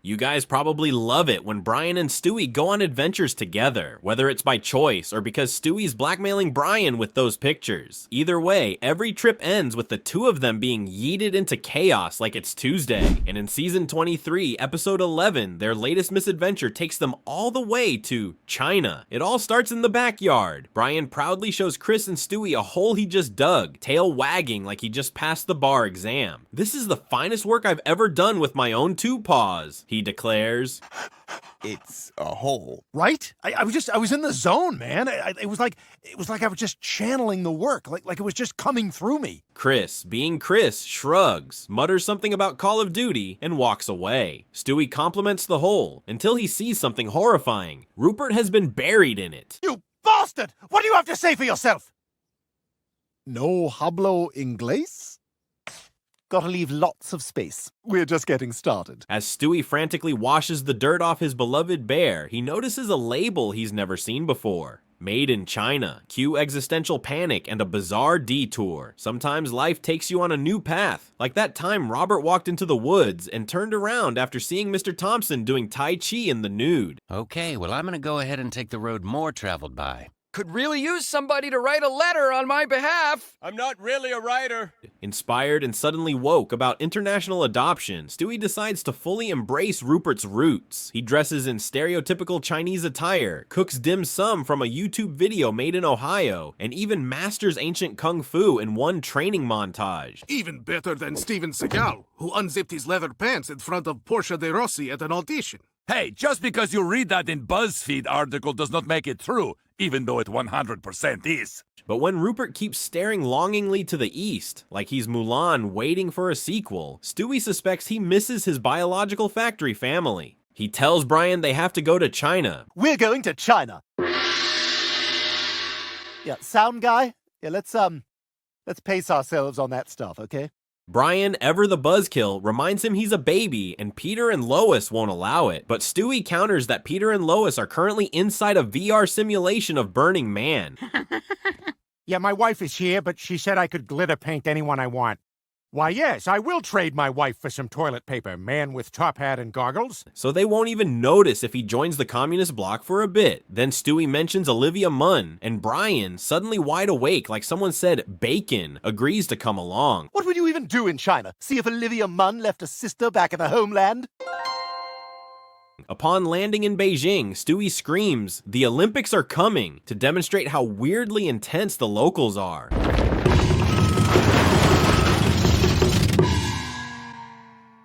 You guys probably love it when Brian and Stewie go on adventures together, whether it's by choice or because Stewie's blackmailing Brian with those pictures. Either way, every trip ends with the two of them being yeeted into chaos like it's Tuesday. And in season 23, episode 11, their latest misadventure takes them all the way to China. It all starts in the backyard. Brian proudly shows Chris and Stewie a hole he just dug, tail wagging like he just passed the bar exam. "This is the finest work I've ever done with my own two paws," he declares. It's a hole. Right? I was in the zone, man. It was like I was just channeling the work, like it was just coming through me. Chris, being Chris, shrugs, mutters something about Call of Duty, and walks away. Stewie compliments the hole until he sees something horrifying. Rupert has been buried in it. You bastard! What do you have to say for yourself? No hablo inglés? Gotta leave lots of space. We're just getting started. As Stewie frantically washes the dirt off his beloved bear, he notices a label he's never seen before. Made in China. Cue existential panic and a bizarre detour. Sometimes life takes you on a new path. Like that time Robert walked into the woods and turned around after seeing Mr. Thompson doing Tai Chi in the nude. Okay, well, I'm gonna go ahead and take the road more traveled by. Could really use somebody to write a letter on my behalf. I'm not really a writer. Inspired and suddenly woke about international adoption, Stewie decides to fully embrace Rupert's roots. He dresses in stereotypical Chinese attire, cooks dim sum from a YouTube video made in Ohio, and even masters ancient kung fu in one training montage. Even better than Steven Seagal, who unzipped his leather pants in front of Portia de Rossi at an audition. Hey, just because you read that in BuzzFeed article does not make it true, even though it 100% is. But when Rupert keeps staring longingly to the east, like he's Mulan waiting for a sequel, Stewie suspects he misses his biological factory family. He tells Brian they have to go to China. We're going to China. Yeah, sound guy? Yeah, let's pace ourselves on that stuff, okay? Brian, ever the buzzkill, reminds him he's a baby and Peter and Lois won't allow it. But Stewie counters that Peter and Lois are currently inside a VR simulation of Burning Man. Yeah, my wife is here, but she said I could glitter paint anyone I want. Why, yes, I will trade my wife for some toilet paper, man with top hat and goggles. So they won't even notice if he joins the communist bloc for a bit. Then Stewie mentions Olivia Munn, and Brian, suddenly wide awake like someone said bacon, agrees to come along. What would you even do in China? See if Olivia Munn left a sister back in the homeland? Upon landing in Beijing, Stewie screams, "The Olympics are coming," to demonstrate how weirdly intense the locals are.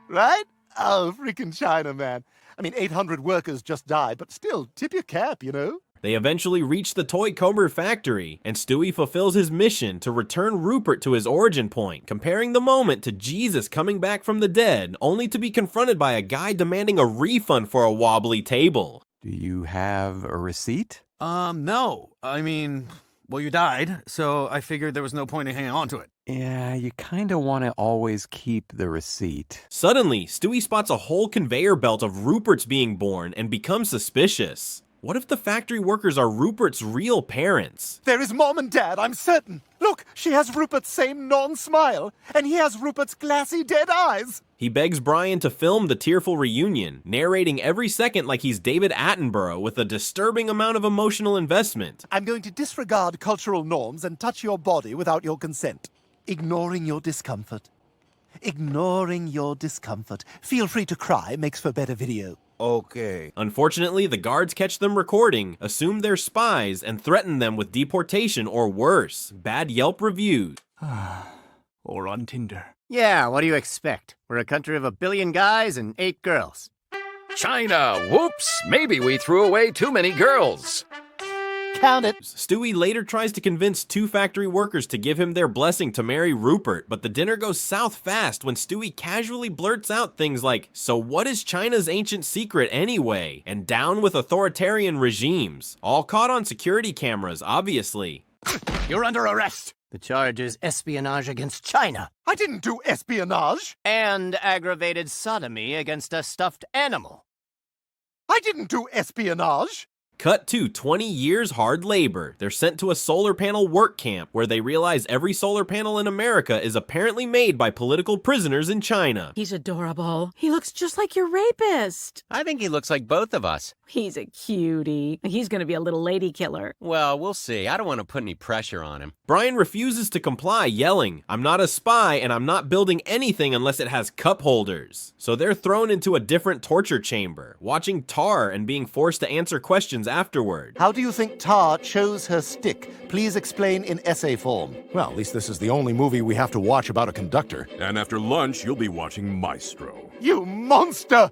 Right? Oh, freaking China, man. I mean, 800 workers just died, but still, tip your cap, you know? They eventually reach the toy Comer factory, and Stewie fulfills his mission to return Rupert to his origin point, comparing the moment to Jesus coming back from the dead, only to be confronted by a guy demanding a refund for a wobbly table. Do you have a receipt? No. I mean, well, you died, so I figured there was no point in hanging on to it. Yeah, you kind of want to always keep the receipt. Suddenly, Stewie spots a whole conveyor belt of Ruperts being born and becomes suspicious. What if the factory workers are Rupert's real parents? There is Mom and Dad, I'm certain. Look, she has Rupert's same non-smile, and he has Rupert's glassy dead eyes. He begs Brian to film the tearful reunion, narrating every second like he's David Attenborough with a disturbing amount of emotional investment. I'm going to disregard cultural norms and touch your body without your consent. Ignoring your discomfort. Ignoring your discomfort. Feel free to cry, makes for better video. Okay. Unfortunately, the guards catch them recording, assume they're spies, and threaten them with deportation or worse, bad Yelp reviews. Or on Tinder. Yeah, what do you expect? We're a country of 1 billion guys and 8 girls. China, whoops, maybe we threw away too many girls. Count it. Stewie later tries to convince 2 factory workers to give him their blessing to marry Rupert, but the dinner goes south fast when Stewie casually blurts out things like, "So what is China's ancient secret anyway?" and "down with authoritarian regimes." All caught on security cameras, obviously. You're under arrest. The charge is espionage against China. I didn't do espionage. And aggravated sodomy against a stuffed animal. I didn't do espionage. Cut to 20 years hard labor. They're sent to a solar panel work camp where they realize every solar panel in America is apparently made by political prisoners in China. He's adorable. He looks just like your rapist. I think he looks like both of us. He's a cutie. He's gonna be a little lady killer. Well, we'll see. I don't want to put any pressure on him. Brian refuses to comply, yelling, "I'm not a spy and I'm not building anything unless it has cup holders." So they're thrown into a different torture chamber, watching Tar and being forced to answer questions afterward. How do you think Tar chose her stick? Please explain in essay form. Well, at least this is the only movie we have to watch about a conductor. And after lunch, you'll be watching Maestro. You monster!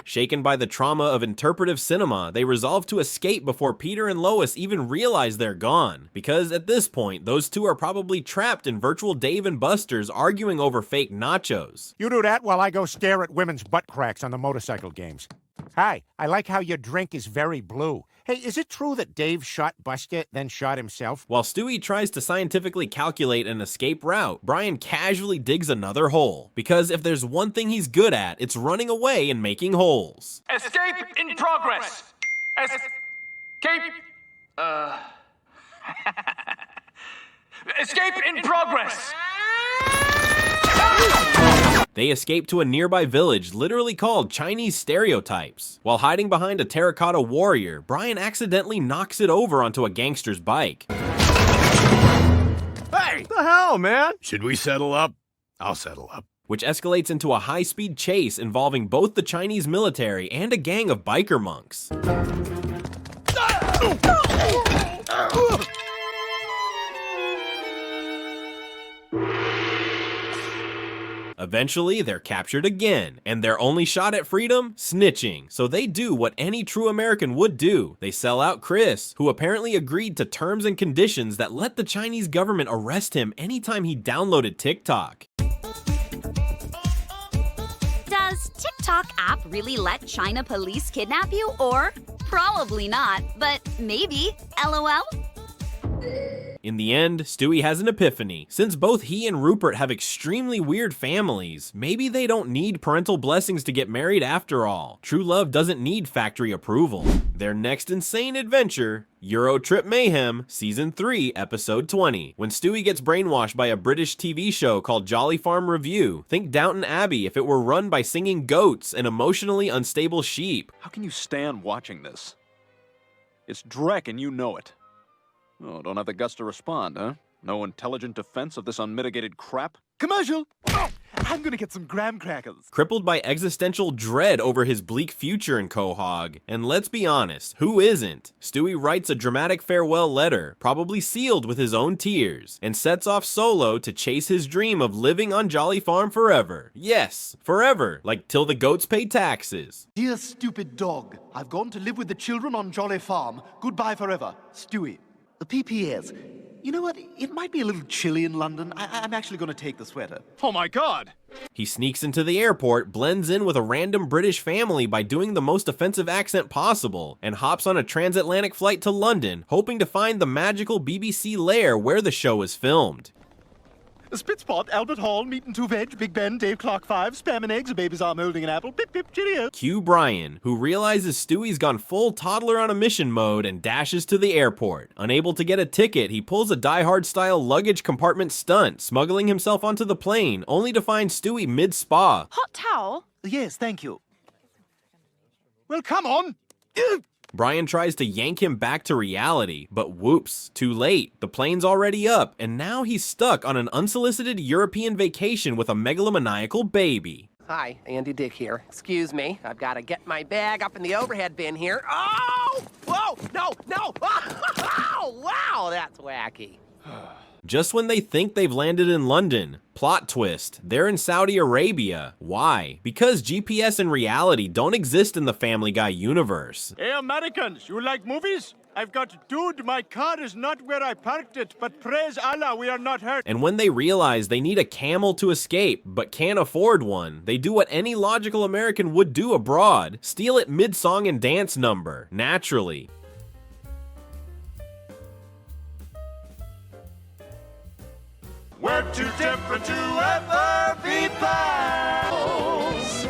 Shaken by the trauma of interpretive cinema, they resolve to escape before Peter and Lois even realize they're gone. Because at this point, those two are probably trapped in virtual Dave and Buster's arguing over fake nachos. You do that while I go stare at women's butt cracks on the motorcycle games. Hi, I like how your drink is very blue. Hey, is it true that Dave shot Buster, then shot himself? While Stewie tries to scientifically calculate an escape route, Brian casually digs another hole. Because if there's one thing he's good at, it's running away and making holes. Escape in progress! Escape... Escape in progress! They escape to a nearby village literally called Chinese Stereotypes. While hiding behind a terracotta warrior, Brian accidentally knocks it over onto a gangster's bike. Hey! The hell, man? Should we settle up? I'll settle up. Which escalates into a high-speed chase involving both the Chinese military and a gang of biker monks. Eventually, they're captured again, and their only shot at freedom? Snitching. So they do what any true American would do. They sell out Chris, who apparently agreed to terms and conditions that let the Chinese government arrest him anytime he downloaded TikTok. Does TikTok app really let China police kidnap you? Or probably not, but maybe. LOL? In the end, Stewie has an epiphany. Since both he and Rupert have extremely weird families, maybe they don't need parental blessings to get married after all. True love doesn't need factory approval. Their next insane adventure, Euro Trip Mayhem, Season 3, Episode 20. When Stewie gets brainwashed by a British TV show called Jolly Farm Review, think Downton Abbey if it were run by singing goats and emotionally unstable sheep. How can you stand watching this? It's Drek and you know it. Oh, don't have the guts to respond, huh? No intelligent defense of this unmitigated crap? Commercial! Oh, I'm gonna get some graham crackers. Crippled by existential dread over his bleak future in Quahog. And let's be honest, who isn't? Stewie writes a dramatic farewell letter, probably sealed with his own tears, and sets off solo to chase his dream of living on Jolly Farm forever. Yes, forever, like till the goats pay taxes. Dear stupid dog, I've gone to live with the children on Jolly Farm. Goodbye forever. Stewie. The PPS. You know what? It might be a little chilly in London. I'm actually going to take the sweater. Oh my god! He sneaks into the airport, blends in with a random British family by doing the most offensive accent possible, and hops on a transatlantic flight to London, hoping to find the magical BBC lair where the show is filmed. Spitzpot, Albert Hall, meat and two veg, Big Ben, Dave Clark 5, spam and eggs, a baby's arm holding an apple, pip pip, cheerio. Cue Brian, who realizes Stewie's gone full toddler on a mission mode and dashes to the airport. Unable to get a ticket, he pulls a Die Hard style luggage compartment stunt, smuggling himself onto the plane, only to find Stewie mid-spa. Hot towel? Yes, thank you. Well, come on! Brian tries to yank him back to reality, but whoops, too late. The plane's already up, and now he's stuck on an unsolicited European vacation with a megalomaniacal baby. Hi, Andy Dick here. Excuse me, I've got to get my bag up in the overhead bin here. Oh! Whoa! No! No! Oh, wow, that's wacky. Just when they think they've landed in London, plot twist, they're in Saudi Arabia. Why? Because GPS and reality don't exist in the Family Guy universe. Hey, Americans, you like movies? I've got, dude, my car is not where I parked it, but praise Allah, we are not hurt. And when they realize they need a camel to escape, but can't afford one, they do what any logical American would do abroad, steal it mid-song and dance number, naturally. We're too different to ever be pals.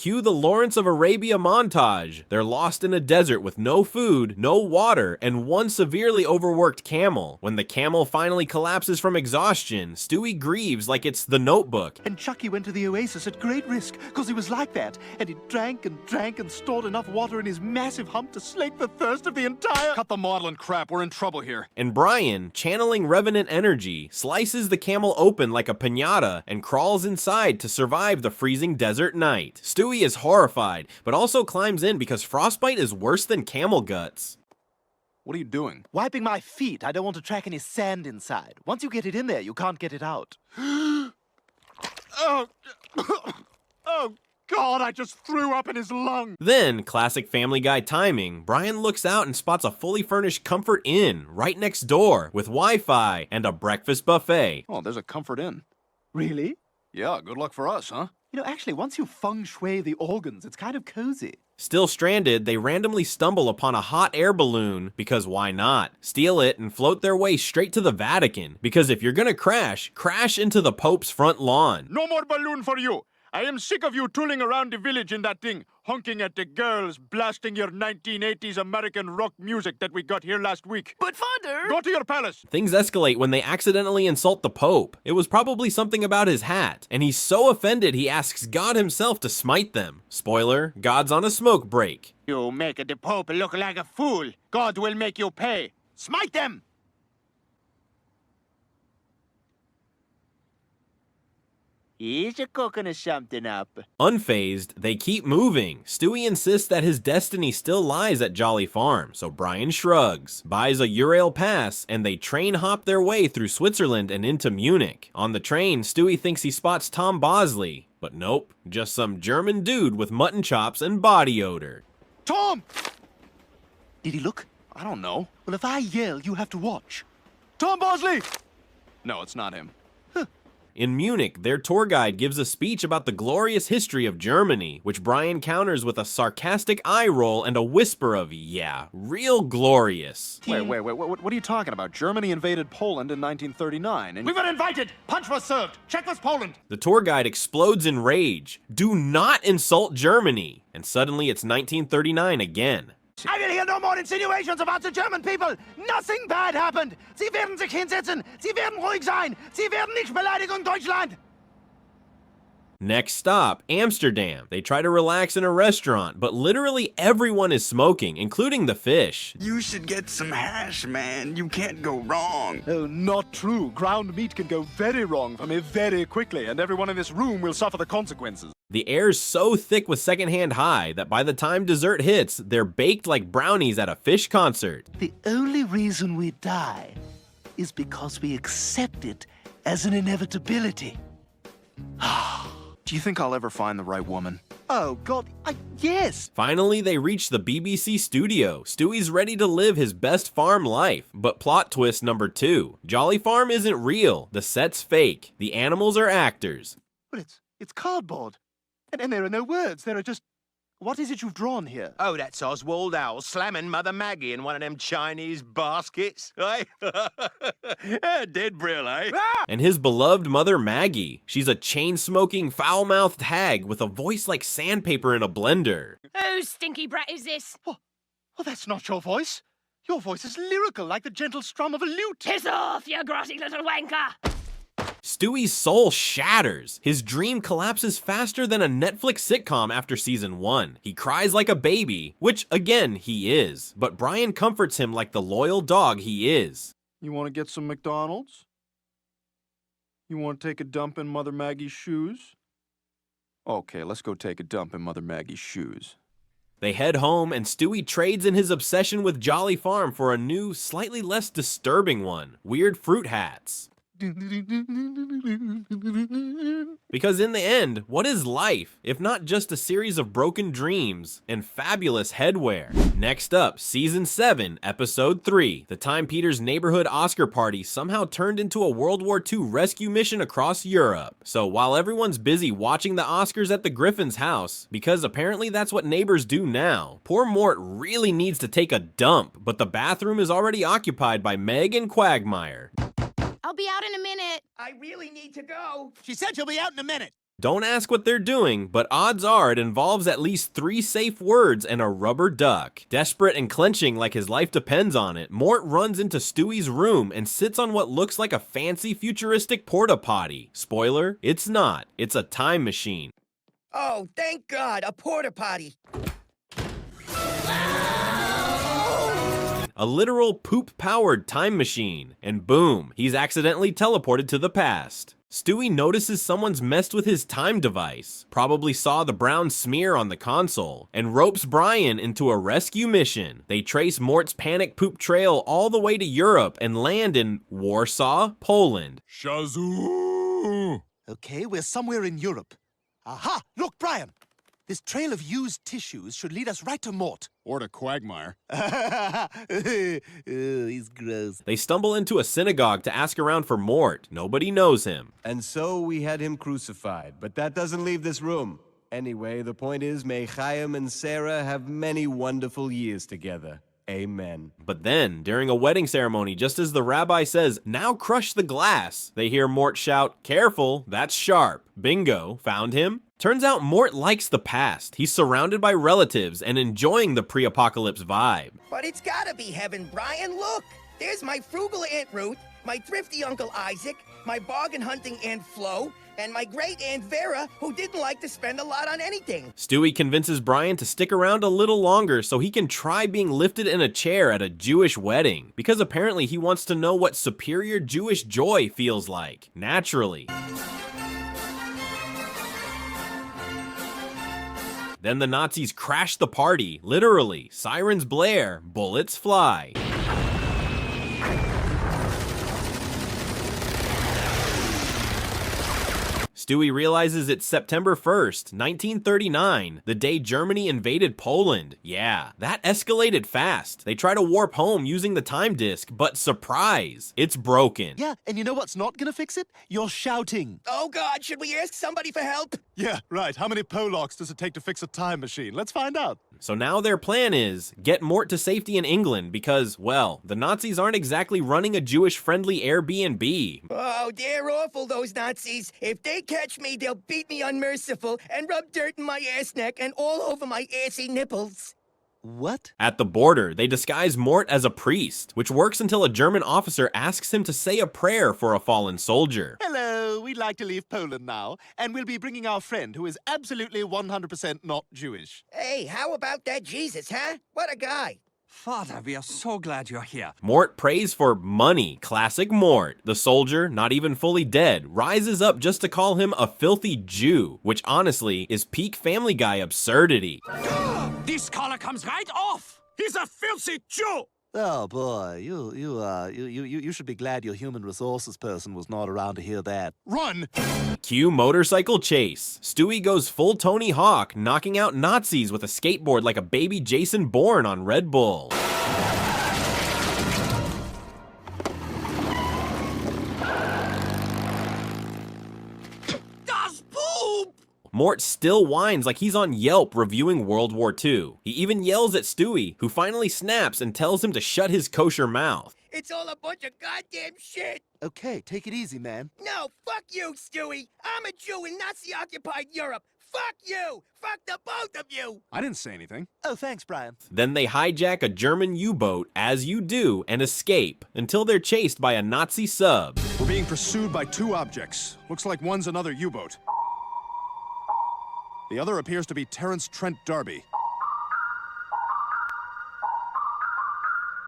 Cue the Lawrence of Arabia montage. They're lost in a desert with no food, no water, and one severely overworked camel. When the camel finally collapses from exhaustion, Stewie grieves like it's The Notebook. And Chucky went to the oasis at great risk, because he was like that. And he drank and stored enough water in his massive hump to slake the thirst of the entire— Cut the maudlin crap, we're in trouble here. And Brian, channeling Revenant energy, slices the camel open like a piñata and crawls inside to survive the freezing desert night. Stewie is horrified, but also climbs in because frostbite is worse than camel guts. What are you doing? Wiping my feet. I don't want to track any sand inside. Once you get it in there, you can't get it out. Oh, oh God, I just threw up in his lung. Then, classic Family Guy timing, Brian looks out and spots a fully furnished Comfort Inn right next door with Wi-Fi and a breakfast buffet. Oh, there's a Comfort Inn. Really? Yeah, good luck for us, huh? You know, actually, once you feng shui the organs, it's kind of cozy. Still stranded, they randomly stumble upon a hot air balloon, because why not? Steal it and float their way straight to the Vatican, because if you're gonna crash into the Pope's front lawn. No more balloon for you. I am sick of you tooling around the village in that thing, honking at the girls, blasting your 1980s American rock music that we got here last week. But Father! Go to your palace! Things escalate when they accidentally insult the Pope. It was probably something about his hat, and he's so offended he asks God himself to smite them. Spoiler, God's on a smoke break. You make the Pope look like a fool. God will make you pay. Smite them! He's a cooking something up. Unfazed, they keep moving. Stewie insists that his destiny still lies at Jolly Farm, so Brian shrugs, buys a Eurail pass, and they train hop their way through Switzerland and into Munich. On the train, Stewie thinks he spots Tom Bosley, but nope, just some German dude with mutton chops and body odor. Tom! Did he look? I don't know. Well, if I yell, you have to watch. Tom Bosley! No, it's not him. In Munich, their tour guide gives a speech about the glorious history of Germany, which Brian counters with a sarcastic eye roll and a whisper of, yeah, real glorious. Wait, what are you talking about? Germany invaded Poland in 1939, and— We were invited! Punch was served! Czech was Poland! The tour guide explodes in rage. Do not insult Germany! And suddenly it's 1939 again. I will hear no more insinuations about the German people. Nothing bad happened. Sie werden sich hinsetzen. Sie werden ruhig sein. Sie werden nicht beleidigen Deutschland. Next stop, Amsterdam. They try to relax in a restaurant, but literally everyone is smoking, including the fish. You should get some hash, man. You can't go wrong. Oh, not true. Ground meat can go very wrong for me very quickly, and everyone in this room will suffer the consequences. The air's so thick with secondhand high that by the time dessert hits, they're baked like brownies at a fish concert. The only reason we die is because we accept it as an inevitability. Do you think I'll ever find the right woman? Oh, God, yes! Finally, they reach the BBC studio. Stewie's ready to live his best farm life. But plot twist number 2. Jolly Farm isn't real. The set's fake. The animals are actors. But it's cardboard. And there are no words. There are just... What is it you've drawn here? Oh, that's Oswald Owl slamming Mother Maggie in one of them Chinese baskets, eh? Dead brill, eh? And his beloved mother Maggie. She's a chain-smoking, foul-mouthed hag with a voice like sandpaper in a blender. Whose stinky brat is this? Well, that's not your voice. Your voice is lyrical, like the gentle strum of a lute. Piss off, you grotty little wanker! Stewie's soul shatters. His dream collapses faster than a Netflix sitcom after season 1. He cries like a baby, which, again, he is. But Brian comforts him like the loyal dog he is. You want to get some McDonald's? You want to take a dump in Mother Maggie's shoes? Okay, let's go take a dump in Mother Maggie's shoes. They head home, and Stewie trades in his obsession with Jolly Farm for a new, slightly less disturbing one. Weird fruit hats. Because in the end, what is life, if not just a series of broken dreams and fabulous headwear? Next up, Season 7, Episode 3, the time Peter's neighborhood Oscar party somehow turned into a World War II rescue mission across Europe. So while everyone's busy watching the Oscars at the Griffin's house, because apparently that's what neighbors do now, poor Mort really needs to take a dump, but the bathroom is already occupied by Meg and Quagmire. I'll be out in a minute. I really need to go. She said she'll be out in a minute. Don't ask what they're doing, but odds are it involves at least 3 safe words and a rubber duck. Desperate and clenching like his life depends on it, Mort runs into Stewie's room and sits on what looks like a fancy futuristic porta potty. Spoiler, it's not. It's a time machine. Oh, thank God, a porta potty. A literal poop-powered time machine. And boom, he's accidentally teleported to the past. Stewie notices someone's messed with his time device, probably saw the brown smear on the console, and ropes Brian into a rescue mission. They trace Mort's panic poop trail all the way to Europe and land in Warsaw, Poland. Shazoo! Okay, we're somewhere in Europe. Aha! Look, Brian! This trail of used tissues should lead us right to Mort. Or to Quagmire. He's gross. They stumble into a synagogue to ask around for Mort. Nobody knows him. And so we had him crucified, but that doesn't leave this room. Anyway, the point is, may Chaim and Sarah have many wonderful years together. Amen. But then, during a wedding ceremony, just as the rabbi says, "Now crush the glass," they hear Mort shout, "Careful, that's sharp." Bingo, found him? Turns out Mort likes the past. He's surrounded by relatives and enjoying the pre-apocalypse vibe. But it's gotta be heaven, Brian. Look, there's my frugal Aunt Ruth, my thrifty Uncle Isaac, my bargain hunting Aunt Flo, and my great Aunt Vera, who didn't like to spend a lot on anything. Stewie convinces Brian to stick around a little longer so he can try being lifted in a chair at a Jewish wedding, because apparently he wants to know what superior Jewish joy feels like, naturally. Then the Nazis crash the party, literally. Sirens blare, bullets fly. Stewie realizes it's September 1st, 1939, the day Germany invaded Poland. Yeah, that escalated fast. They try to warp home using the time disk, but surprise, it's broken. Yeah, and you know what's not gonna fix it? You're shouting. Oh God, should we ask somebody for help? Yeah, right. How many Polacks does it take to fix a time machine? Let's find out. So now their plan is, get Mort to safety in England because, well, the Nazis aren't exactly running a Jewish-friendly Airbnb. Oh, they're awful, those Nazis. If they catch me, they'll beat me unmerciful and rub dirt in my ass neck and all over my assy nipples. What? At the border, they disguise Mort as a priest, which works until a German officer asks him to say a prayer for a fallen soldier. Hello, we'd like to leave Poland now, and we'll be bringing our friend who is absolutely 100% not Jewish. Hey, how about that Jesus, huh? What a guy. Father, we are so glad you're here. Mort prays for money. Classic Mort. The soldier, not even fully dead, rises up just to call him a filthy Jew, which honestly is peak Family Guy absurdity. This collar comes right off. He's a filthy Jew. Oh boy, you should be glad your human resources person was not around to hear that. Run! Cue motorcycle chase. Stewie goes full Tony Hawk, knocking out Nazis with a skateboard like a baby Jason Bourne on Red Bull. Mort still whines like he's on Yelp reviewing World War II. He even yells at Stewie, who finally snaps and tells him to shut his kosher mouth. It's all a bunch of goddamn shit. Okay, take it easy, man. No, fuck you, Stewie. I'm a Jew in Nazi-occupied Europe. Fuck you! Fuck the both of you! I didn't say anything. Oh, thanks, Brian. Then they hijack a German U-boat, as you do, and escape, until they're chased by a Nazi sub. We're being pursued by 2 objects. Looks like one's another U-boat. The other appears to be Terrence Trent D'Arby.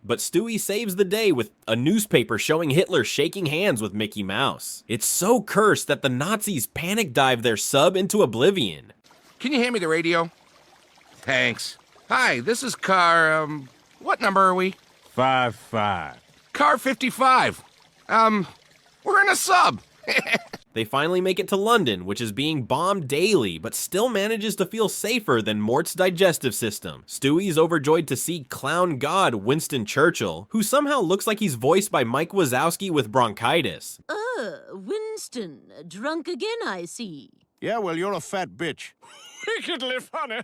But Stewie saves the day with a newspaper showing Hitler shaking hands with Mickey Mouse. It's so cursed that the Nazis panic dive their sub into oblivion. Can you hand me the radio? Thanks. Hi, this is car, what number are we? 55. Car 55. We're in a sub. They finally make it to London, which is being bombed daily, but still manages to feel safer than Mort's digestive system. Stewie's overjoyed to see clown god Winston Churchill, who somehow looks like he's voiced by Mike Wazowski with bronchitis. Winston, drunk again, I see. Yeah, well, you're a fat bitch. Wickedly funny.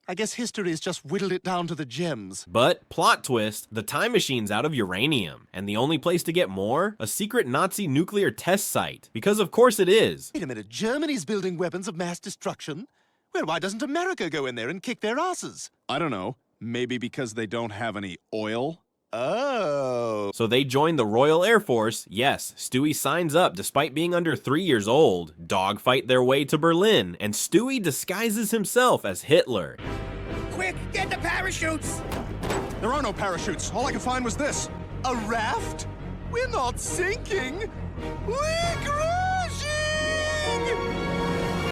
I guess history's just whittled it down to the gems. But, plot twist, the time machine's out of uranium. And the only place to get more? A secret Nazi nuclear test site. Because of course it is. Wait a minute, Germany's building weapons of mass destruction? Well, why doesn't America go in there and kick their asses? I don't know. Maybe because they don't have any oil? Oh. So they join the Royal Air Force. Yes, Stewie signs up despite being under 3 years old, dogfight their way to Berlin, and Stewie disguises himself as Hitler. Quick, get the parachutes! There are no parachutes. All I could find was this. A raft? We're not sinking! We're crashing!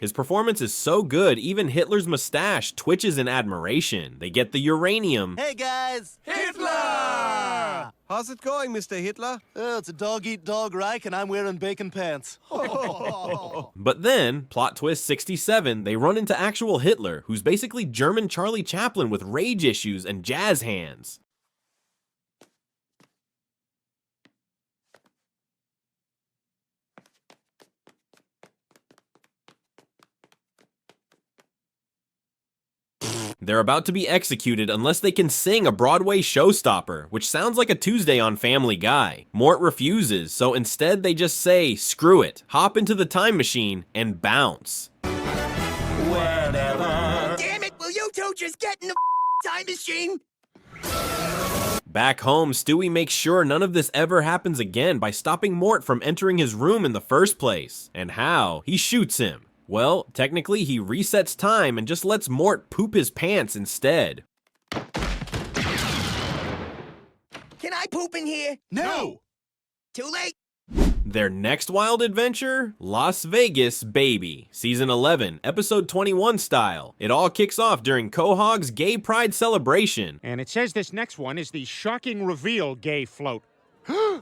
His performance is so good, even Hitler's mustache twitches in admiration. They get the uranium. Hey guys! Hitler! How's it going, Mr. Hitler? Oh, it's a dog-eat-dog Reich, and I'm wearing bacon pants. But then, plot twist 67, they run into actual Hitler, who's basically German Charlie Chaplin with rage issues and jazz hands. They're about to be executed unless they can sing a Broadway showstopper, which sounds like a Tuesday on Family Guy. Mort refuses, so instead they just say, screw it, hop into the time machine, and bounce. Whenever. Damn it, will you two just get in the time machine? Back home, Stewie makes sure none of this ever happens again by stopping Mort from entering his room in the first place. And how? He shoots him. Well, technically he resets time and just lets Mort poop his pants instead. Can I poop in here? No! Too late. Their next wild adventure? Las Vegas, baby. Season 11, episode 21 style. It all kicks off during Quahog's Gay Pride celebration. And it says this next one is the shocking reveal gay float. I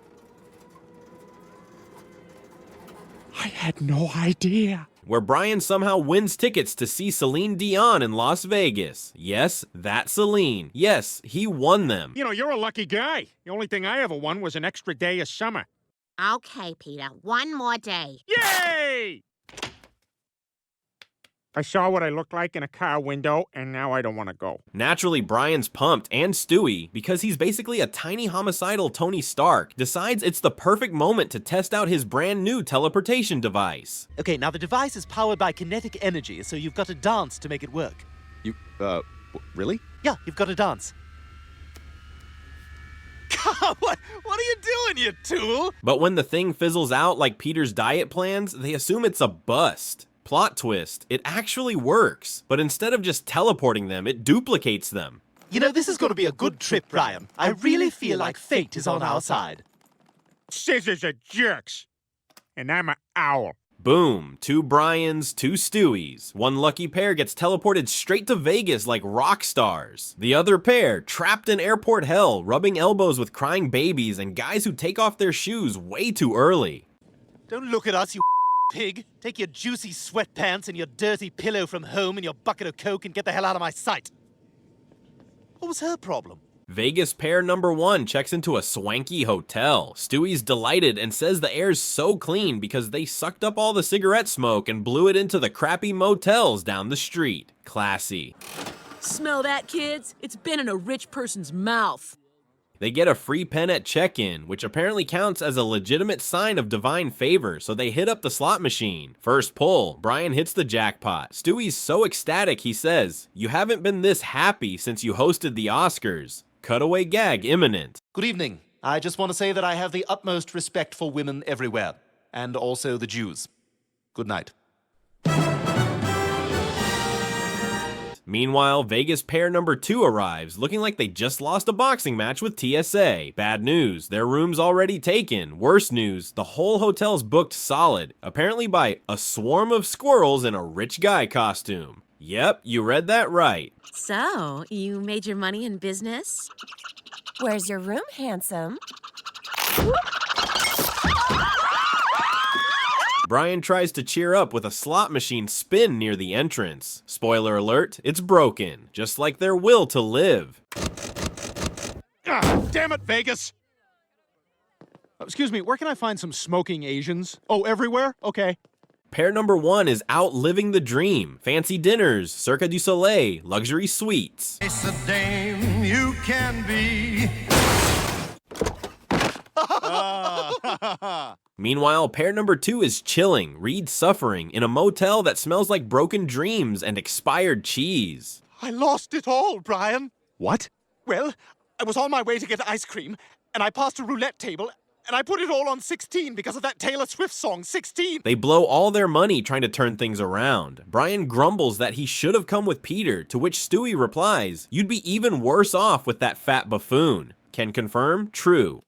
had no idea. Where Brian somehow wins tickets to see Celine Dion in Las Vegas. Yes, that Celine. Yes, he won them. You know, you're a lucky guy. The only thing I ever won was an extra day of summer. Okay, Peter, one more day. Yay! I saw what I looked like in a car window, and now I don't want to go. Naturally, Brian's pumped, and Stewie, because he's basically a tiny homicidal Tony Stark, decides it's the perfect moment to test out his brand new teleportation device. Okay, now the device is powered by kinetic energy, so you've got to dance to make it work. You, really? Yeah, you've got to dance. what are you doing, you tool? But when the thing fizzles out like Peter's diet plans, they assume it's a bust. Plot twist, it actually works, but instead of just teleporting them, it duplicates them. You know, this is going to be a good trip, Brian. I really feel like fate is on our side. Scissors are jerks, and I'm an owl. Boom, 2 Brians, 2 Stewies. One lucky pair gets teleported straight to Vegas like rock stars. The other pair, trapped in airport hell, rubbing elbows with crying babies and guys who take off their shoes way too early. Don't look at us, you pig. Take your juicy sweatpants and your dirty pillow from home and your bucket of Coke and get the hell out of my sight. What was her problem? Vegas pair number 1 checks into a swanky hotel. Stewie's delighted and says the air's so clean because they sucked up all the cigarette smoke and blew it into the crappy motels down the street. Classy. Smell that, kids? It's been in a rich person's mouth. They get a free pen at check-in, which apparently counts as a legitimate sign of divine favor, so they hit up the slot machine. First pull, Brian hits the jackpot. Stewie's so ecstatic he says, "You haven't been this happy since you hosted the Oscars." Cutaway gag imminent. Good evening. I just want to say that I have the utmost respect for women everywhere, and also the Jews. Good night. Meanwhile, Vegas pair number 2 arrives, looking like they just lost a boxing match with TSA. Bad news, their room's already taken. Worse news, the whole hotel's booked solid, apparently by a swarm of squirrels in a rich guy costume. Yep, you read that right. So, you made your money in business? Where's your room, handsome? Brian tries to cheer up with a slot machine spin near the entrance. Spoiler alert, it's broken, just like their will to live. Ah, damn it, Vegas! Excuse me, where can I find some smoking Asians? Oh, everywhere? Okay. Pair number 1 is out living the dream. Fancy dinners, Cirque du Soleil, luxury suites. It's a dame you can be. Meanwhile, pair number 2 is chilling, Reed suffering, in a motel that smells like broken dreams and expired cheese. I lost it all, Brian. What? Well, I was on my way to get ice cream, and I passed a roulette table, and I put it all on 16 because of that Taylor Swift song, 16. They blow all their money trying to turn things around. Brian grumbles that he should have come with Peter, to which Stewie replies, "You'd be even worse off with that fat buffoon." Can confirm, true.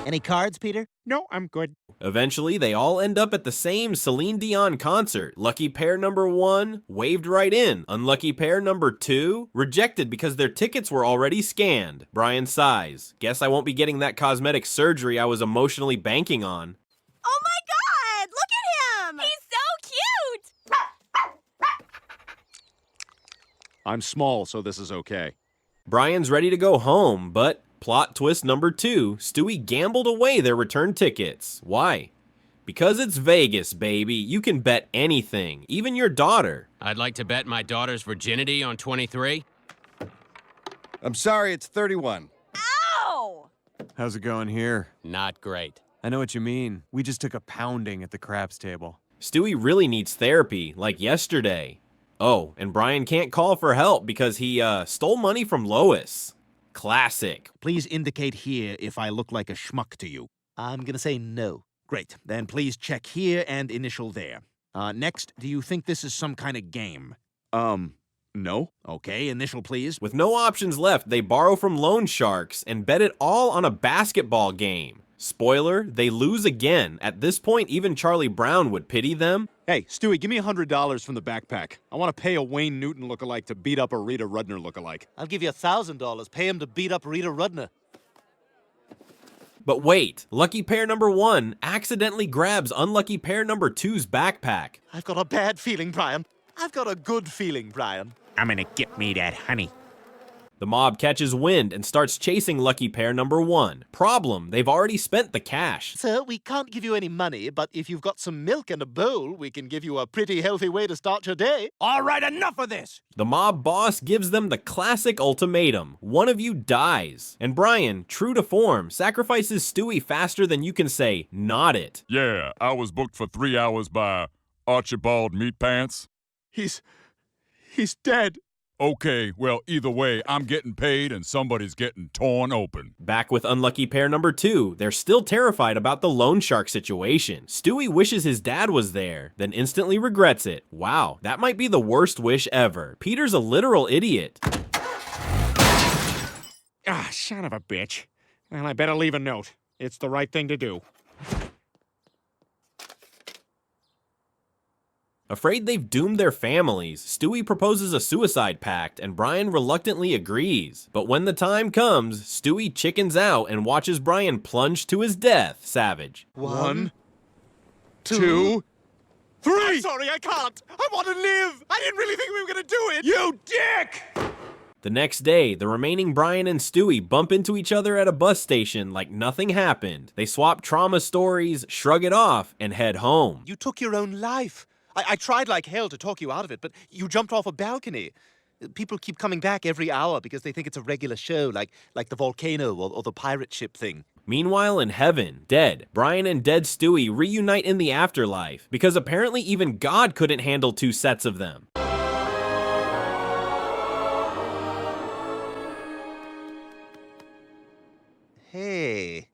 Any cards, Peter? No, I'm good. Eventually, they all end up at the same Celine Dion concert. Lucky pair number 1, waved right in. Unlucky pair number 2, rejected because their tickets were already scanned. Brian sighs. Guess I won't be getting that cosmetic surgery I was emotionally banking on. Oh my god! Look at him! He's so cute! I'm small, so this is okay. Brian's ready to go home, but plot twist number 2, Stewie gambled away their return tickets. Why? Because it's Vegas, baby. You can bet anything, even your daughter. I'd like to bet my daughter's virginity on 23. I'm sorry, it's 31. Ow! How's it going here? Not great. I know what you mean. We just took a pounding at the craps table. Stewie really needs therapy, like yesterday. Oh, and Brian can't call for help because he, stole money from Lois. Classic. Please indicate here if I look like a schmuck to you. I'm gonna say no. Great. Then please check here and initial there. Next, do you think this is some kind of game? No. Okay, initial please. With no options left, they borrow from loan sharks and bet it all on a basketball game. Spoiler, they lose again. At this point, even Charlie Brown would pity them. Hey, Stewie, give me $100 from the backpack. I want to pay a Wayne Newton lookalike to beat up a Rita Rudner lookalike. I'll give you $1,000. Pay him to beat up Rita Rudner. But wait, lucky pair number 1 accidentally grabs unlucky pair number 2's backpack. I've got a bad feeling, Brian. I've got a good feeling, Brian. I'm gonna get me that honey. The mob catches wind and starts chasing lucky pair number 1. Problem, they've already spent the cash. Sir, we can't give you any money, but if you've got some milk and a bowl, we can give you a pretty healthy way to start your day. All right, enough of this! The mob boss gives them the classic ultimatum. One of you dies. And Brian, true to form, sacrifices Stewie faster than you can say, not it. Yeah, I was booked for 3 hours by Archibald Meat Pants. He's dead. Okay, well, either way, I'm getting paid and somebody's getting torn open. Back with unlucky pair number 2, they're still terrified about the loan shark situation. Stewie wishes his dad was there, then instantly regrets it. Wow, that might be the worst wish ever. Peter's a literal idiot. Ah, son of a bitch. Well, I better leave a note. It's the right thing to do. Afraid they've doomed their families, Stewie proposes a suicide pact and Brian reluctantly agrees. But when the time comes, Stewie chickens out and watches Brian plunge to his death, savage. 1, 2, 3! I'm sorry, I can't. I want to live. I didn't really think we were going to do it. You dick! The next day, the remaining Brian and Stewie bump into each other at a bus station like nothing happened. They swap trauma stories, shrug it off, and head home. You took your own life. I tried like hell to talk you out of it, but you jumped off a balcony. People keep coming back every hour because they think it's a regular show, like the volcano or the pirate ship thing. Meanwhile, in heaven, dead, Brian and dead Stewie reunite in the afterlife because apparently even God couldn't handle 2 sets of them. Hey.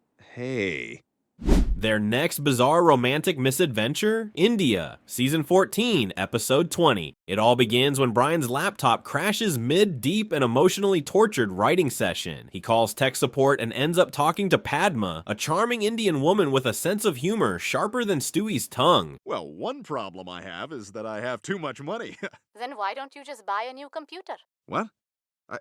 Their next bizarre romantic misadventure? India, Season 14, Episode 20. It all begins when Brian's laptop crashes mid-deep and emotionally tortured writing session. He calls tech support and ends up talking to Padma, a charming Indian woman with a sense of humor sharper than Stewie's tongue. Well, one problem I have is that I have too much money. Then why don't you just buy a new computer? What? Oh,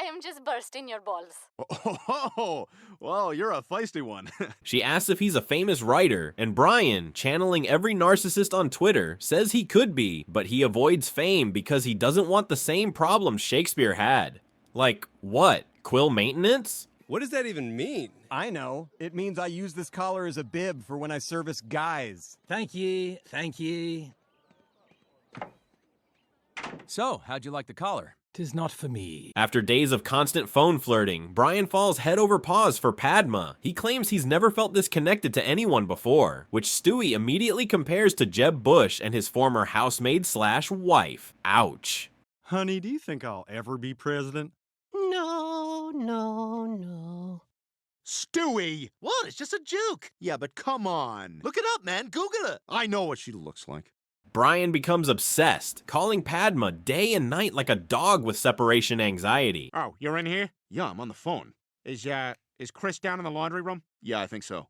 I am just bursting your balls. Oh, well, you're a feisty one. She asks if he's a famous writer, and Brian, channeling every narcissist on Twitter, says he could be, but he avoids fame because he doesn't want the same problems Shakespeare had. Like what? Quill maintenance? What does that even mean? I know. It means I use this collar as a bib for when I service guys. Thank ye. Thank ye. So, how'd you like the collar? 'Tis not for me. After days of constant phone flirting, Brian falls head over paws for Padma. He claims he's never felt this connected to anyone before, which Stewie immediately compares to Jeb Bush and his former housemaid/wife. Ouch. Honey, do you think I'll ever be president? No, no, no. Stewie! What? It's just a joke. Yeah, but come on. Look it up, man. Google it. I know what she looks like. Brian becomes obsessed, calling Padma day and night like a dog with separation anxiety. Oh, you're in here? Yeah, I'm on the phone. Is Chris down in the laundry room? Yeah, I think so.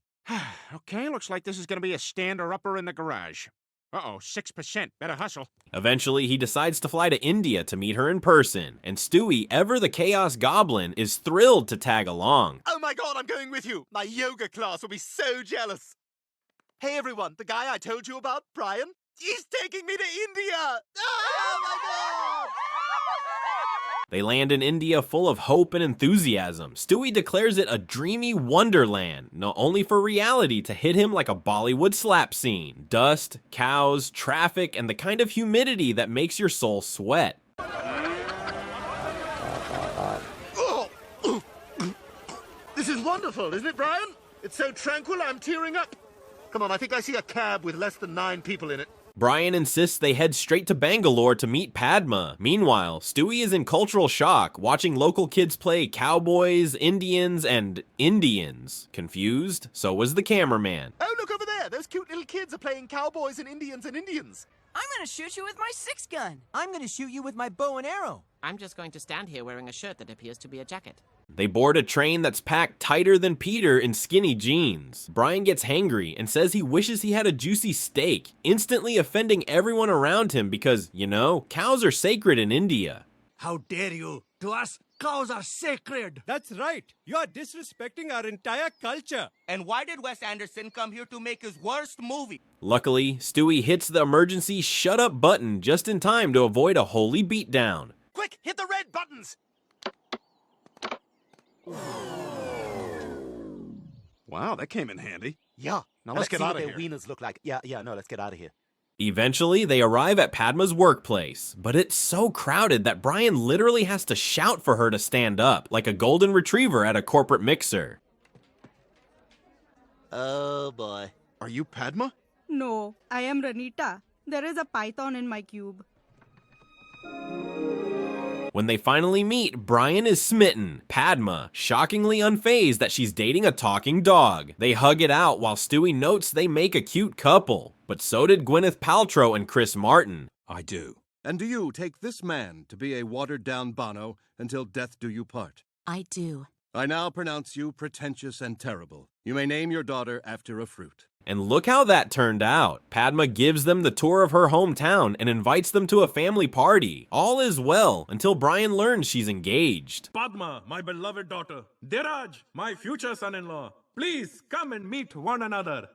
Okay, looks like this is gonna be a stander-upper in the garage. Uh-oh, 6%. Better hustle. Eventually, he decides to fly to India to meet her in person, and Stewie, ever the Chaos Goblin, is thrilled to tag along. Oh my god, I'm going with you. My yoga class will be so jealous. Hey everyone, the guy I told you about, Brian, he's taking me to India. Oh my god! They land in India full of hope and enthusiasm. Stewie declares it a dreamy wonderland, not only for reality to hit him like a Bollywood slap scene. Dust, cows, traffic, and the kind of humidity that makes your soul sweat. Oh. This is wonderful, isn't it, Brian? It's so tranquil, I'm tearing up. Come on, I think I see a cab with less than 9 people in it. Brian insists they head straight to Bangalore to meet Padma. Meanwhile, Stewie is in cultural shock, watching local kids play cowboys, Indians, and Indians. Confused? So was the cameraman. Oh, look over there. Those cute little kids are playing cowboys and Indians and Indians. I'm gonna shoot you with my 6-gun. I'm gonna shoot you with my bow and arrow. I'm just going to stand here wearing a shirt that appears to be a jacket. They board a train that's packed tighter than Peter in skinny jeans. Brian gets hangry and says he wishes he had a juicy steak, instantly offending everyone around him because, you know, cows are sacred in India. How dare you? To us, cows are sacred. That's right. You are disrespecting our entire culture. And why did Wes Anderson come here to make his worst movie? Luckily, Stewie hits the emergency shut up button just in time to avoid a holy beatdown. Quick, hit the red buttons! Wow, that came in handy. Yeah. Now let's get see out what of their here. wieners look like. Yeah, no, let's get out of here. Eventually, they arrive at Padma's workplace, but it's so crowded that Brian literally has to shout for her to stand up, like a golden retriever at a corporate mixer. Oh boy. Are you Padma? No, I am Ranita. There is a python in my cube. When they finally meet, Brian is smitten. Padma, shockingly unfazed that she's dating a talking dog. They hug it out while Stewie notes they make a cute couple. But so did Gwyneth Paltrow and Chris Martin. I do. And do you take this man to be a watered-down Bono until death do you part? I do. I now pronounce you pretentious and terrible. You may name your daughter after a fruit. And look how that turned out. Padma gives them the tour of her hometown and invites them to a family party. All is well until Brian learns she's engaged. Padma, my beloved daughter. Dheeraj, my future son-in-law. Please come and meet one another.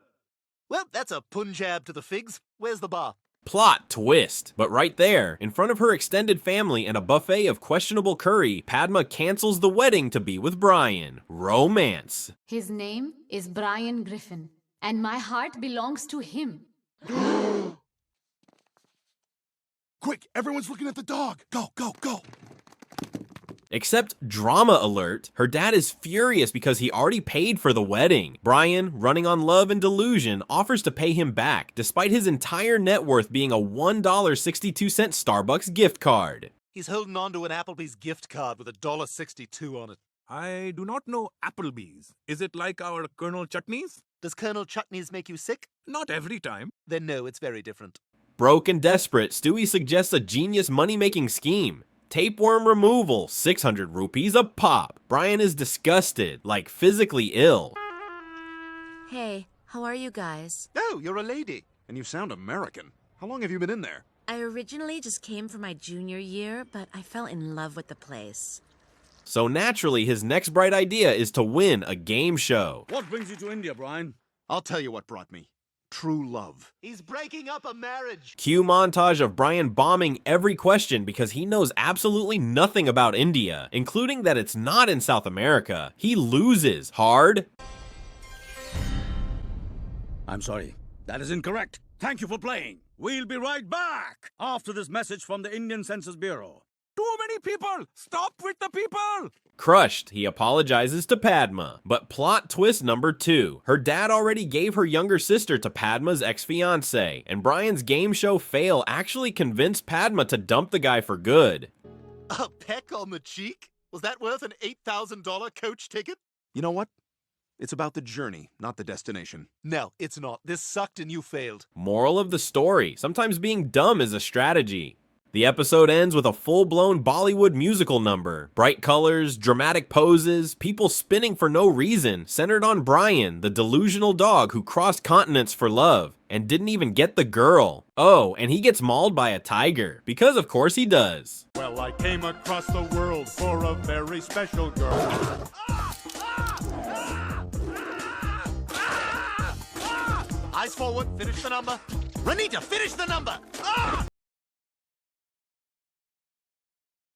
Well, that's a Punjab to the figs. Where's the bar? Plot twist. But right there, in front of her extended family and a buffet of questionable curry, Padma cancels the wedding to be with Brian. Romance. His name is Brian Griffin, and my heart belongs to him. Quick, everyone's looking at the dog. Go, go, go. Except drama alert, her dad is furious because he already paid for the wedding. Brian, running on love and delusion, offers to pay him back, despite his entire net worth being a $1.62 Starbucks gift card. He's holding on to an Applebee's gift card with $1.62 on it. I do not know Applebee's. Is it like our Colonel Chutneys? Does Colonel Chutneys make you sick? Not every time. Then no, it's very different. Broke and desperate, Stewie suggests a genius money-making scheme. Tapeworm removal, 600 rupees a pop. Brian is disgusted, like physically ill. Hey, how are you guys? Oh, you're a lady. And you sound American. How long have you been in there? I originally just came for my junior year, but I fell in love with the place. So naturally, his next bright idea is to win a game show. What brings you to India, Brian? I'll tell you what brought me. true love. He's breaking up a marriage. Cue montage of Brian bombing every question because he knows absolutely nothing about India, including that it's not in South America. He loses hard. I'm sorry. That is incorrect. Thank you for playing. We'll be right back after this message from the Indian Census Bureau. Too many people! Stop with the people! Crushed, he apologizes to Padma. But plot twist number 2. Her dad already gave her younger sister to Padma's ex-fiancé, and Brian's game show fail actually convinced Padma to dump the guy for good. A peck on the cheek? Was that worth an $8,000 coach ticket? You know what? It's about the journey, not the destination. No, it's not. This sucked and you failed. Moral of the story, sometimes being dumb is a strategy. The episode ends with a full-blown Bollywood musical number. Bright colors, dramatic poses, people spinning for no reason, centered on Brian, the delusional dog who crossed continents for love, and didn't even get the girl. Oh, and he gets mauled by a tiger, because of course he does. Well, I came across the world for a very special girl. Eyes forward, finish the number. Renita, finish the number! Ah!